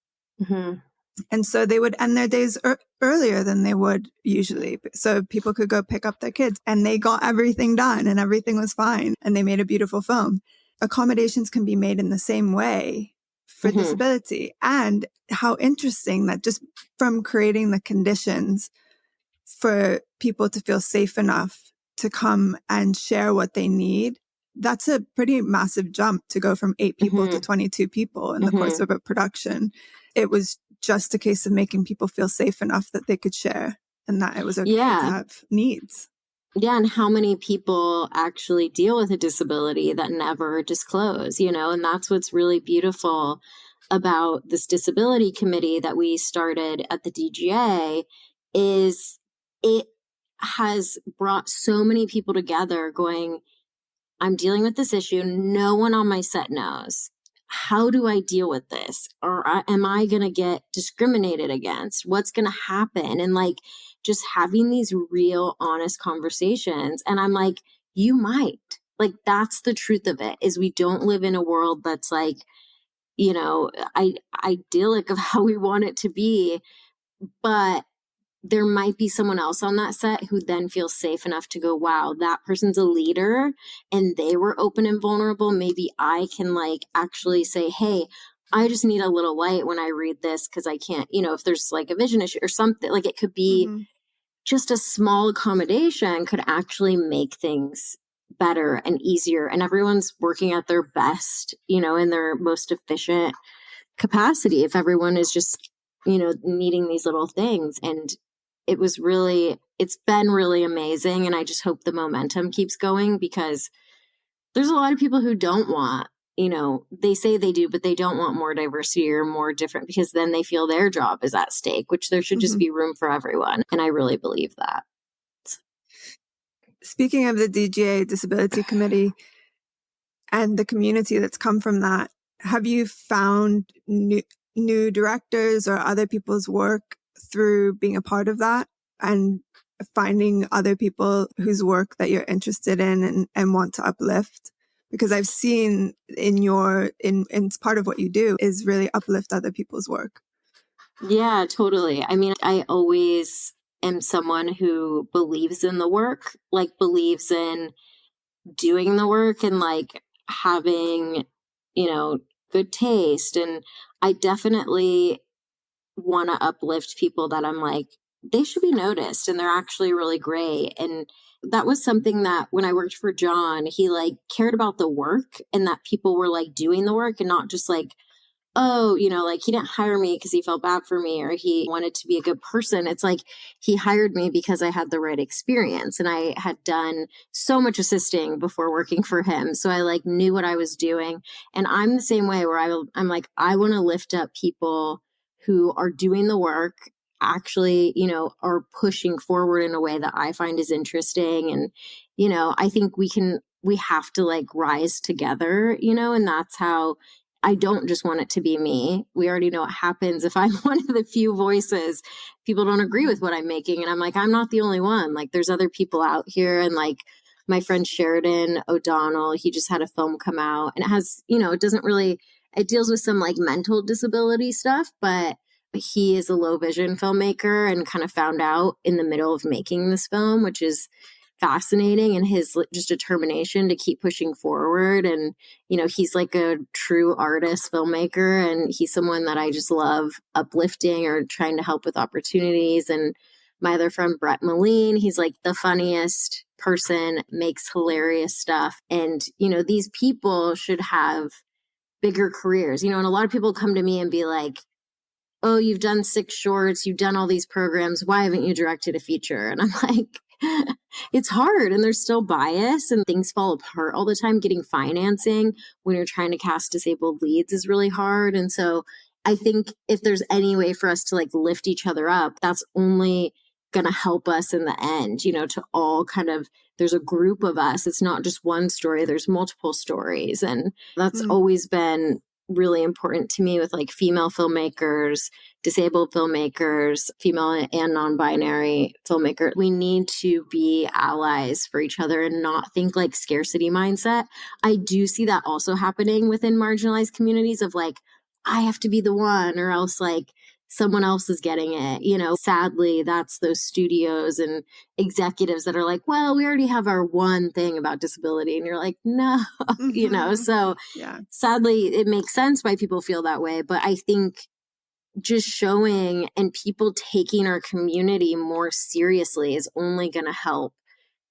Speaker 1: And so they would end their days earlier than they would usually. So people could go pick up their kids, and they got everything done and everything was fine. And they made a beautiful film. Accommodations can be made in the same way for disability. And how interesting that just from creating the conditions for people to feel safe enough to come and share what they need, That's a pretty massive jump to go from 8 people to 22 people in the course of a production. It was just a case of making people feel safe enough that they could share and that it was okay to have needs.
Speaker 2: Yeah, and how many people actually deal with a disability that never disclose, and that's what's really beautiful about this disability committee that we started at the DGA is it has brought so many people together going, I'm dealing with this issue. No one on my set knows. How do I deal with this? Or am I going to get discriminated against? What's going to happen? And like just having these real, honest conversations. And I'm like, you might. Like, that's the truth of it, is we don't live in a world that's like, idyllic of how we want it to be. But there might be someone else on that set who then feels safe enough to go, wow, that person's a leader and they were open and vulnerable. Maybe I can like actually say, hey, I just need a little light when I read this because I can't, if there's like a vision issue or something, like it could be just a small accommodation could actually make things better and easier. And everyone's working at their best, in their most efficient capacity if everyone is just, needing these little things. And it's been really amazing. And I just hope the momentum keeps going because there's a lot of people who don't want, they say they do, but they don't want more diversity or more different because then they feel their job is at stake, which there should just be room for everyone. And I really believe that.
Speaker 1: Speaking of the DGA Disability Committee and the community that's come from that, have you found new directors or other people's work through being a part of that and finding other people whose work that you're interested in and want to uplift? Because I've seen in part of what you do is really uplift other people's work.
Speaker 2: Yeah, totally. I mean, I always am someone who believes in the work, like believes in doing the work and like having, good taste. And I definitely want to uplift people that I'm like, they should be noticed and they're actually really great. And that was something that when I worked for Jon, he like cared about the work and that people were like doing the work and not just like, oh, like he didn't hire me because he felt bad for me or he wanted to be a good person. It's like he hired me because I had the right experience and I had done so much assisting before working for him. So I like knew what I was doing. And I'm the same way where I'm like, I want to lift up people who are doing the work, actually, are pushing forward in a way that I find is interesting. And, I think we have to like rise together, and that's how I don't just want it to be me. We already know what happens if I'm one of the few voices. People don't agree with what I'm making. And I'm like, I'm not the only one. Like there's other people out here. And like my friend Sheridan O'Donnell, he just had a film come out and it has, it deals with some like mental disability stuff, but he is a low vision filmmaker and kind of found out in the middle of making this film, which is fascinating, and his just determination to keep pushing forward. And he's like a true artist filmmaker, and he's someone that I just love uplifting or trying to help with opportunities. And my other friend Brett Moline, he's like the funniest person, makes hilarious stuff. And these people should have bigger careers, and a lot of people come to me and be like, oh, you've done 6 shorts, you've done all these programs, why haven't you directed a feature? And I'm like, it's hard and there's still bias and things fall apart all the time. Getting financing when you're trying to cast disabled leads is really hard. And so I think if there's any way for us to like lift each other up, that's only going to help us in the end, to all kind of, there's a group of us. It's not just one story, there's multiple stories. And that's always been really important to me with like female filmmakers, disabled filmmakers, female and non-binary filmmakers. We need to be allies for each other and not think like scarcity mindset. I do see that also happening within marginalized communities of like, I have to be the one or else like someone else is getting it. Sadly, that's those studios and executives that are like, well, we already have our one thing about disability. And you're like, no, so yeah. Sadly, it makes sense why people feel that way. But I think just showing and people taking our community more seriously is only going to help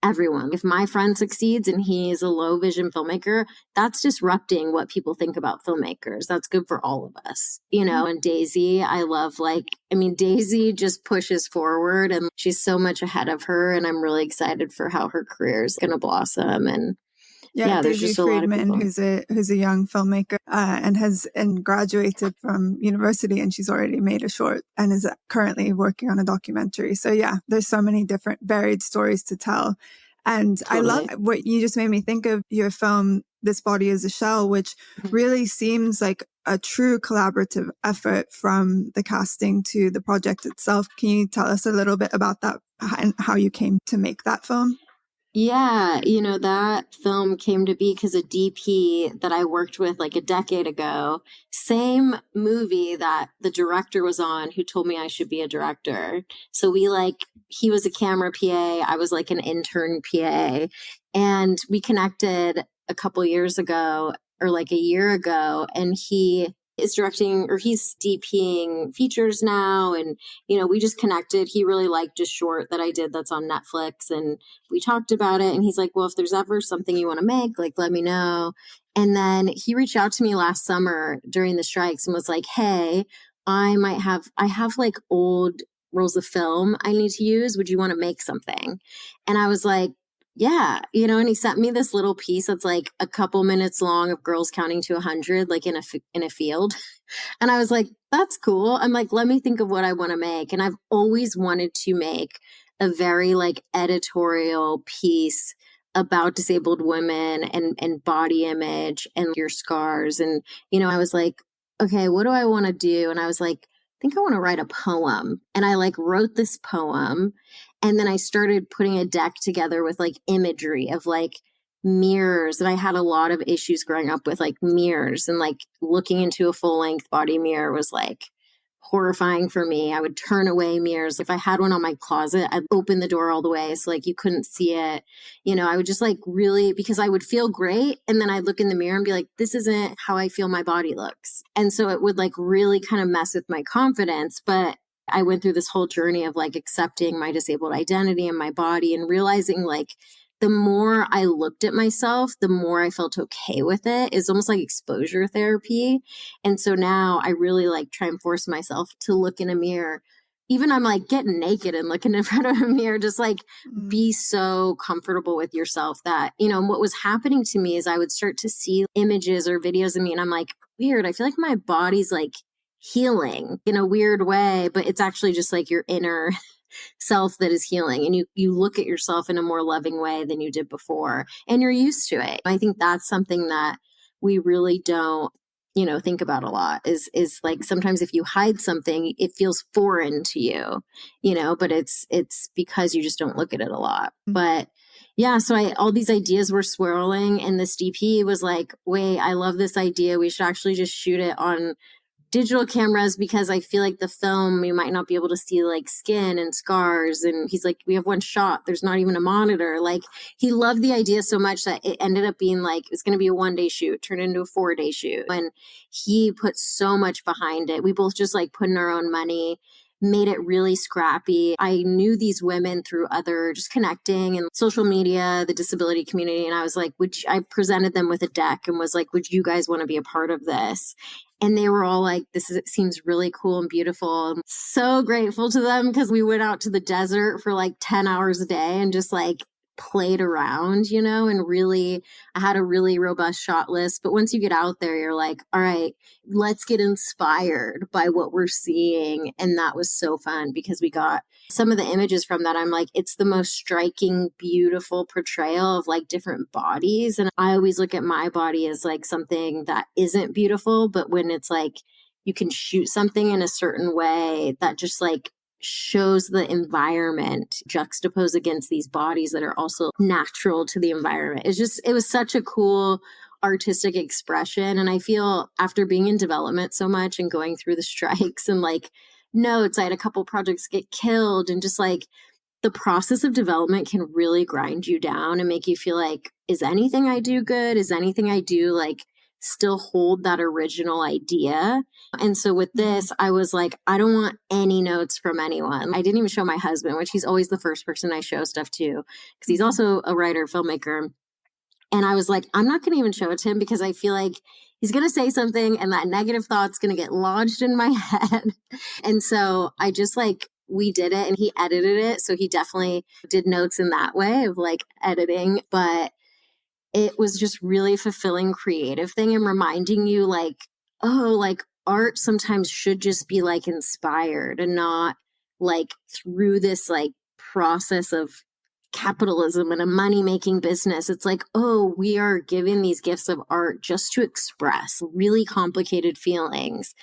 Speaker 2: everyone. If my friend succeeds and he's a low vision filmmaker, that's disrupting what people think about filmmakers. That's good for all of us, and Daisy, I love, Daisy just pushes forward and she's so much ahead of her. And I'm really excited for how her career is going to blossom. And
Speaker 1: yeah,
Speaker 2: there's
Speaker 1: Daisy
Speaker 2: just a lot of
Speaker 1: Friedman,
Speaker 2: people.
Speaker 1: who's a young filmmaker and graduated from university, and she's already made a short and is currently working on a documentary. So yeah, there's so many different varied stories to tell. And
Speaker 2: Totally.
Speaker 1: I love what you just made me think of, your film, This Body is a Shell, which really seems like a true collaborative effort from the casting to the project itself. Can you tell us a little bit about that and how you came to make that film?
Speaker 2: Yeah, that film came to be because a DP that I worked with like a decade ago, same movie that the director was on, who told me I should be a director. So he was a camera PA, I was like an intern PA, and we connected a couple years ago or like a year ago, and he is directing, or he's DPing features now. And, we just connected. He really liked a short that I did that's on Netflix, and we talked about it. And he's like, well, if there's ever something you want to make, like, let me know. And then he reached out to me last summer during the strikes and was like, hey, I have like old rolls of film I need to use. Would you want to make something? And I was like, yeah, and he sent me this little piece that's like a couple minutes long of girls counting to 100, like in a field. And I was like, that's cool. I'm like, let me think of what I want to make. And I've always wanted to make a very like editorial piece about disabled women and body image and your scars. And, I was like, okay, what do I want to do? And I was like, I think I want to write a poem. And I like wrote this poem. And then I started putting a deck together with like imagery of like mirrors. And I had a lot of issues growing up with like mirrors, and like looking into a full length body mirror was like horrifying for me. I would turn away mirrors. If I had one on my closet, I'd open the door all the way so like you couldn't see it. I would just like really, because I would feel great. And then I'd look in the mirror and be like, this isn't how I feel my body looks. And so it would like really kind of mess with my confidence. But I went through this whole journey of like accepting my disabled identity and my body, and realizing like the more I looked at myself, the more I felt okay with it. It's almost like exposure therapy. And so now I really like try and force myself to look in a mirror. Even I'm like getting naked and looking in front of a mirror, just like be so comfortable with yourself that, what was happening to me is I would start to see images or videos of me and I'm like, weird. I feel like my body's like healing in a weird way, but it's actually just like your inner self that is healing, and you look at yourself in a more loving way than you did before, and you're used to it. I think that's something that we really don't think about a lot, is like sometimes if you hide something, it feels foreign to you, but it's because you just don't look at it a lot. But yeah, so all these ideas were swirling, and this DP was like, wait, I love this idea, we should actually just shoot it on digital cameras, because I feel like the film, you might not be able to see like skin and scars. And he's like, we have one shot, there's not even a monitor. Like, he loved the idea so much that it ended up being like, it's going to be a 1-day shoot, turned into a 4-day shoot. And he put so much behind it. We both just like put in our own money, made it really scrappy. I knew these women through other just connecting and social media, the disability community. And I was like, I presented them with a deck and was like, would you guys want to be a part of this? And they were all like, it seems really cool and beautiful. I'm so grateful to them, because we went out to the desert for like 10 hours a day and just like played around, and really, I had a really robust shot list. But once you get out there, you're like, all right, let's get inspired by what we're seeing. And that was so fun, because we got some of the images from that. I'm like, it's the most striking, beautiful portrayal of like different bodies. And I always look at my body as like something that isn't beautiful, but when it's like, you can shoot something in a certain way that just like shows the environment juxtaposed against these bodies that are also natural to the environment. It was such a cool artistic expression. And I feel, after being in development so much and going through the strikes and like notes, I had a couple projects get killed, and just like the process of development can really grind you down and make you feel like, is anything I do good? Is anything I do like still hold that original idea. And so with this, I was like, I don't want any notes from anyone. I didn't even show my husband, which he's always the first person I show stuff to, because he's also a writer, filmmaker. And I was like, I'm not going to even show it to him because I feel like he's going to say something and that negative thought's going to get lodged in my head. And so I just like, we did it and he edited it. So he definitely did notes in that way of like editing, but it was just really fulfilling creative thing and reminding you like, oh, like art sometimes should just be like inspired and not like through this like process of capitalism and a money-making business. It's like, oh, we are giving these gifts of art just to express really complicated feelings.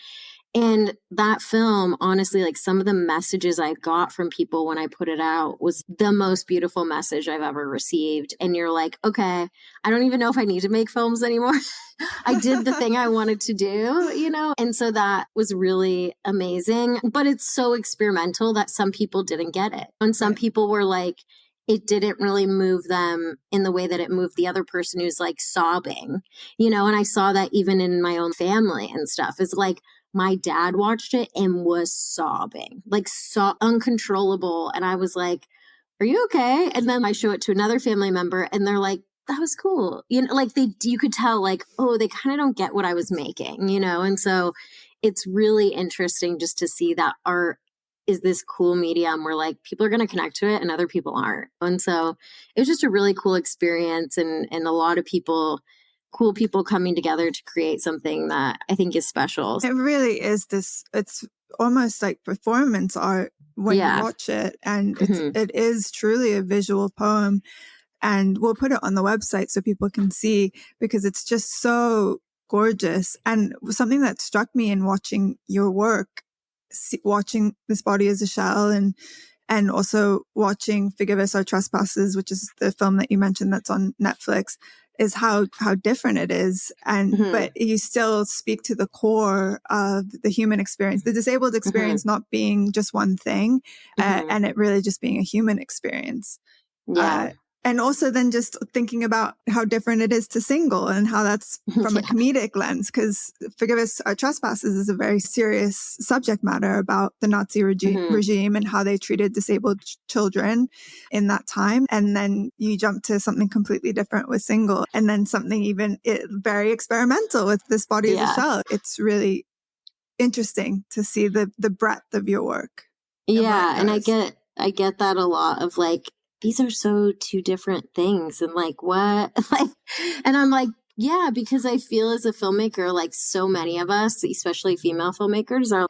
Speaker 2: And that film, honestly, like some of the messages I got from people when I put it out was the most beautiful message I've ever received. And you're like, okay, I don't even know if I need to make films anymore. I did the thing I wanted to do, you know? And so that was really amazing. But it's so experimental that some people didn't get it. And some people were like, it didn't really move them in the way that it moved the other person who's like sobbing, you know? And I saw that even in my own family and stuff. It's like, my dad watched it and was sobbing, like so uncontrollable. And I was like, are you okay? And then I show it to another family member and they're like, that was cool. You know, like you could tell like, oh, they kind of don't get what I was making, you know? And so it's really interesting just to see that art is this cool medium where like people are going to connect to it and other people aren't. And so it was just a really cool experience and a lot of cool people coming together to create something that I think is special.
Speaker 1: It really is it's almost like performance art when you watch it. And it is truly a visual poem. And we'll put it on the website so people can see, because it's just so gorgeous. And something that struck me in watching your work, watching This Body is a Shell and also watching Forgive Us Our Trespasses, which is the film that you mentioned that's on Netflix, is how different it is. And, but you still speak to the core of the human experience, the disabled experience, not being just one thing, and it really just being a human experience.
Speaker 2: Yeah.
Speaker 1: And also then just thinking about how different it is to Single and how that's from a comedic lens, because Forgive Us Our Trespasses is a very serious subject matter about the Nazi regime and how they treated disabled children in that time. And then you jump to something completely different with Single, and then something even very experimental with This Body is a Shell. It's really interesting to see the breadth of your work.
Speaker 2: Yeah. And I get that a lot of like, these are so two different things. And like, what? Like, and I'm like, yeah, because I feel as a filmmaker, like so many of us, especially female filmmakers, are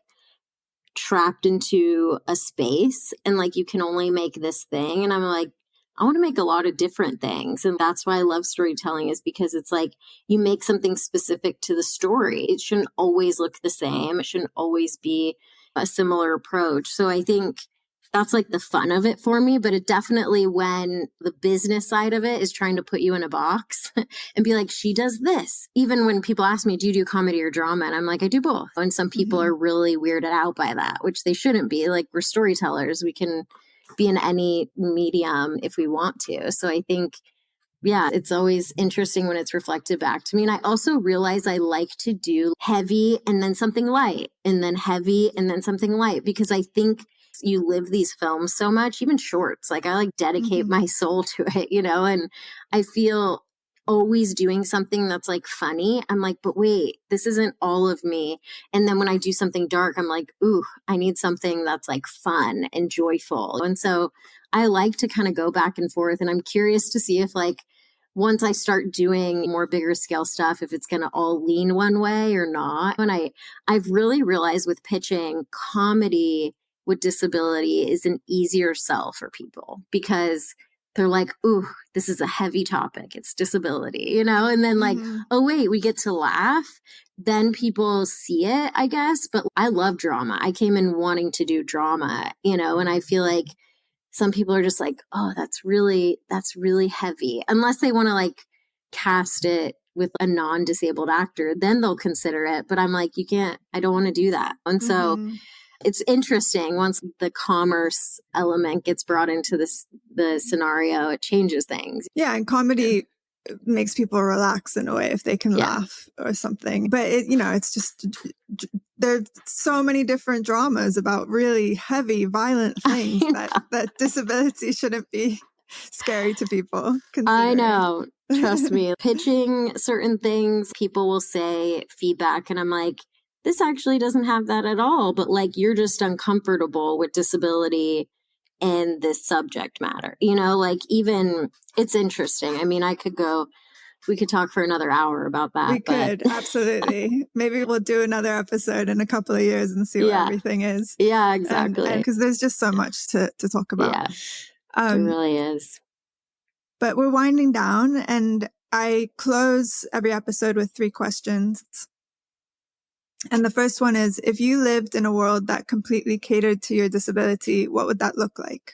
Speaker 2: trapped into a space and like, you can only make this thing. And I'm like, I want to make a lot of different things. And that's why I love storytelling, is because it's like you make something specific to the story. It shouldn't always look the same. It shouldn't always be a similar approach. So I think that's like the fun of it for me. But it definitely, when the business side of it is trying to put you in a box and be like, she does this. Even when people ask me, do you do comedy or drama? And I'm like, I do both. And some people are really weirded out by that, which they shouldn't be. Like, we're storytellers. We can be in any medium if we want to. So I think, yeah, it's always interesting when it's reflected back to me. And I also realize I like to do heavy and then something light, and then heavy and then something light, because I think you live these films so much, even shorts. Like, I like dedicate my soul to it, you know, and I feel always doing something that's like funny. I'm like, but wait, this isn't all of me. And then when I do something dark, I'm like, ooh, I need something that's like fun and joyful. And so I like to kind of go back and forth. And I'm curious to see if like, once I start doing more bigger scale stuff, if it's going to all lean one way or not. And I've really realized with pitching, comedy with disability is an easier sell for people, because they're like, ooh, this is a heavy topic. It's disability, you know? And then like, oh, wait, we get to laugh. Then people see it, I guess. But I love drama. I came in wanting to do drama, you know, and I feel like some people are just like, oh, that's really heavy. Unless they want to like cast it with a non-disabled actor, then they'll consider it. But I'm like, I don't want to do that. And so it's interesting, once the commerce element gets brought into the scenario, it changes things.
Speaker 1: Yeah. And comedy makes people relax in a way if they can laugh or something. But it's just, there's so many different dramas about really heavy, violent things that disability shouldn't be scary to people.
Speaker 2: I know. Trust me. Pitching certain things, people will say feedback, and I'm like, this actually doesn't have that at all. But like, you're just uncomfortable with disability and this subject matter. Like, even it's interesting. I mean, we could talk for another hour about that.
Speaker 1: We could, absolutely. Maybe we'll do another episode in a couple of years and see what everything is.
Speaker 2: Yeah, exactly.
Speaker 1: Because there's just so much to talk about.
Speaker 2: Yeah, there really is.
Speaker 1: But we're winding down, and I close every episode with 3 questions. And the first one is, if you lived in a world that completely catered to your disability, what would that look like?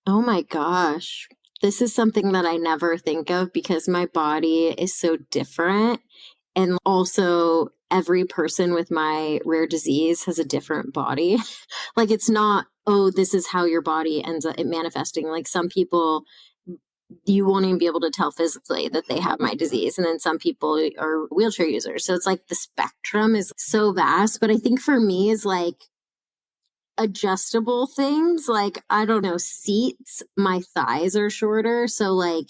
Speaker 2: Oh my gosh. This is something that I never think of because my body is so different. And also, every person with my rare disease has a different body. Like, it's not, oh, this is how your body ends up manifesting. Like, some people, you won't even be able to tell physically that they have my disease. And then some people are wheelchair users. So it's like the spectrum is so vast. But I think for me is like adjustable things. Like, I don't know, seats, my thighs are shorter. So like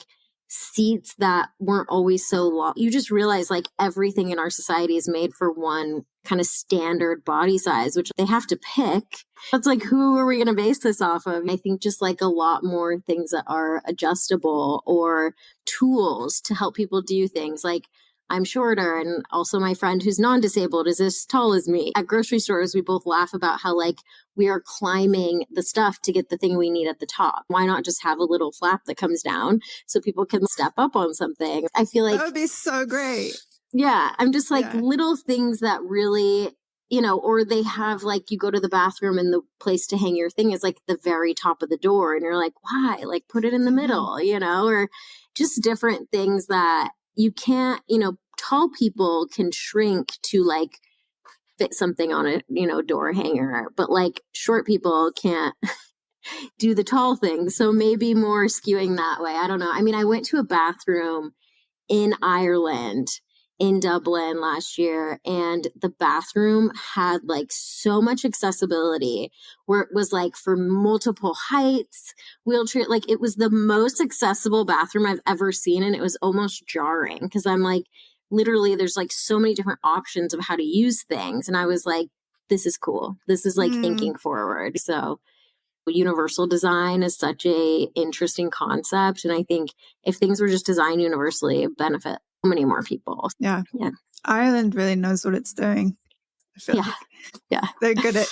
Speaker 2: seats that weren't always so long. You just realize like everything in our society is made for one kind of standard body size, which they have to pick. It's like, who are we going to base this off of? I think just like a lot more things that are adjustable, or tools to help people do things. Like, I'm shorter, and also my friend who's non-disabled is as tall as me. At grocery stores, we both laugh about how like we are climbing the stuff to get the thing we need at the top. Why not just have a little flap that comes down so people can step up on something? I feel like
Speaker 1: that would be so great.
Speaker 2: Yeah, I'm just like little things that really, or they have like, you go to the bathroom and the place to hang your thing is like the very top of the door, and you're like, why? Like, put it in the middle, or just different things that you can't, tall people can shrink to like fit something on a, door hanger, but like short people can't do the tall thing. So maybe more skewing that way. I don't know. I mean, I went to a bathroom in Ireland, in Dublin last year, and the bathroom had like so much accessibility, where it was like for multiple heights, wheelchair, like it was the most accessible bathroom I've ever seen. And it was almost jarring because I'm like, literally there's like so many different options of how to use things. And I was like, this is cool. This is like thinking forward. So universal design is such a interesting concept. And I think if things were just designed universally, it benefit so many more people.
Speaker 1: Yeah. Ireland really knows what it's doing. I feel like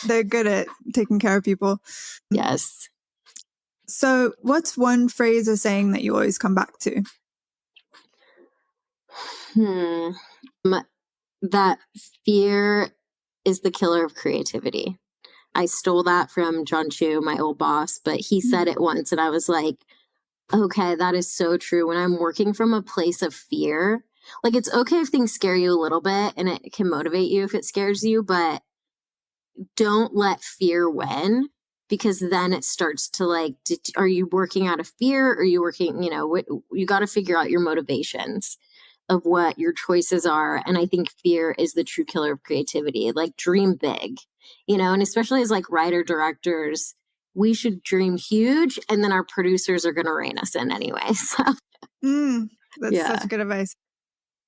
Speaker 1: they're good at taking care of people.
Speaker 2: Yes.
Speaker 1: So what's one phrase or saying that you always come back to?
Speaker 2: That fear is the killer of creativity. I stole that from Jon M, my old boss, but he said it once and I was like, okay, that is so true. When I'm working from a place of fear, like, it's okay if things scare you a little bit and it can motivate you if it scares you, but don't let fear win, because then it starts to like, are you working out of fear? Or are you working, you got to figure out your motivations of what your choices are. And I think fear is the true killer of creativity. Like, dream big, and especially as like writer directors, we should dream huge, and then our producers are going to rein us in anyway. So
Speaker 1: that's such good advice.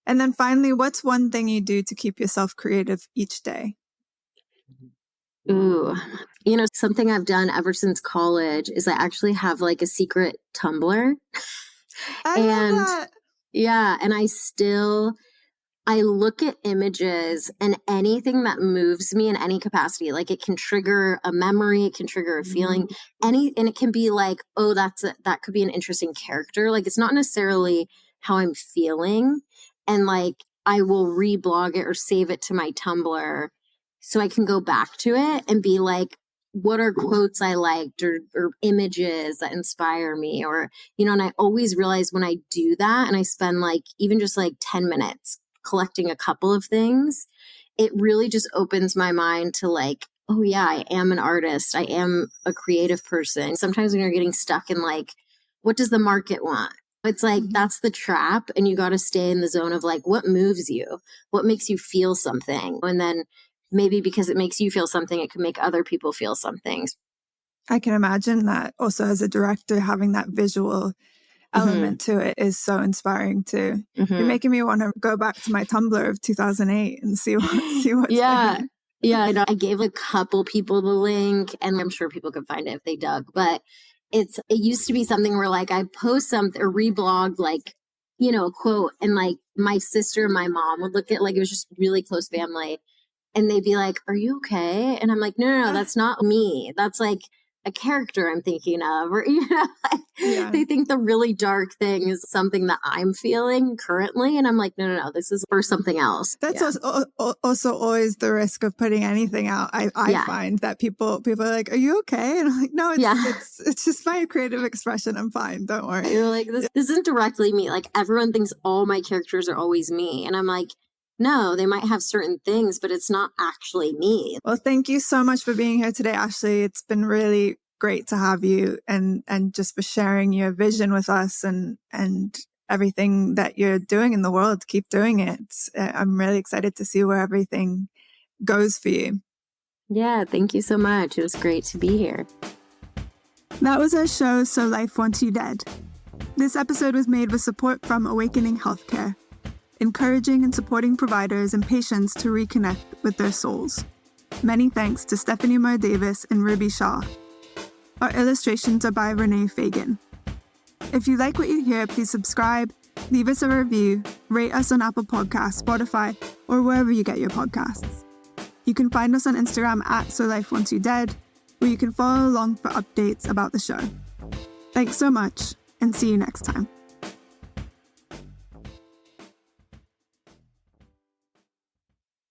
Speaker 1: And then finally, what's one thing you do to keep yourself creative each day?
Speaker 2: Ooh, something I've done ever since college is I actually have like a secret Tumblr.
Speaker 1: I love that.
Speaker 2: Yeah. And I look at images and anything that moves me in any capacity. Like, it can trigger a memory, it can trigger a feeling, and it can be like, oh, that could be an interesting character. Like, it's not necessarily how I'm feeling. And like, I will reblog it or save it to my Tumblr so I can go back to it and be like, what are quotes I liked, or images that inspire me, or, and I always realize when I do that and I spend like even just like 10 minutes collecting a couple of things, it really just opens my mind to like, oh yeah, I am an artist. I am a creative person. Sometimes when you're getting stuck in like, what does the market want? It's like, that's the trap. And you got to stay in the zone of like, what moves you? What makes you feel something? And then maybe because it makes you feel something, it can make other people feel something.
Speaker 1: I can imagine that also as a director, having that visual element to it is so inspiring too. You're making me want to go back to my Tumblr of 2008 and see what's there.
Speaker 2: Yeah, I gave a couple people the link, and I'm sure people could find it if they dug. But it used to be something where like I post something or reblog like, you know, a quote, and like my sister and my mom would look at, like, it was just really close family, and they'd be like, "Are you okay?" And I'm like, no, that's not me. That's like a character I'm thinking of, or, you know, they think the really dark thing is something that I'm feeling currently. And I'm like, no, this is for something else.
Speaker 1: That's also always the risk of putting anything out. I find that people are like, "Are you okay?" And I'm like, no, it's just my creative expression. I'm fine. Don't worry.
Speaker 2: You're like, this isn't directly me. Like, everyone thinks all my characters are always me. And I'm like, no, they might have certain things, but it's not actually me.
Speaker 1: Well, thank you so much for being here today, Ashley. It's been really great to have you and just for sharing your vision with us and everything that you're doing in the world. Keep doing it. I'm really excited to see where everything goes for you.
Speaker 2: Yeah, thank you so much. It was great to be here.
Speaker 1: That was our show, So Life Wants You Dead. This episode was made with support from Awakening Healthcare, encouraging and supporting providers and patients to reconnect with their souls. Many thanks to Stephanie Moore Davis and Ruby Shaw. Our illustrations are by Renee Fagan. If you like what you hear, please subscribe, leave us a review, rate us on Apple Podcasts, Spotify, or wherever you get your podcasts. You can find us on Instagram at So Life Wants You Dead, where you can follow along for updates about the show. Thanks so much, and see you next time.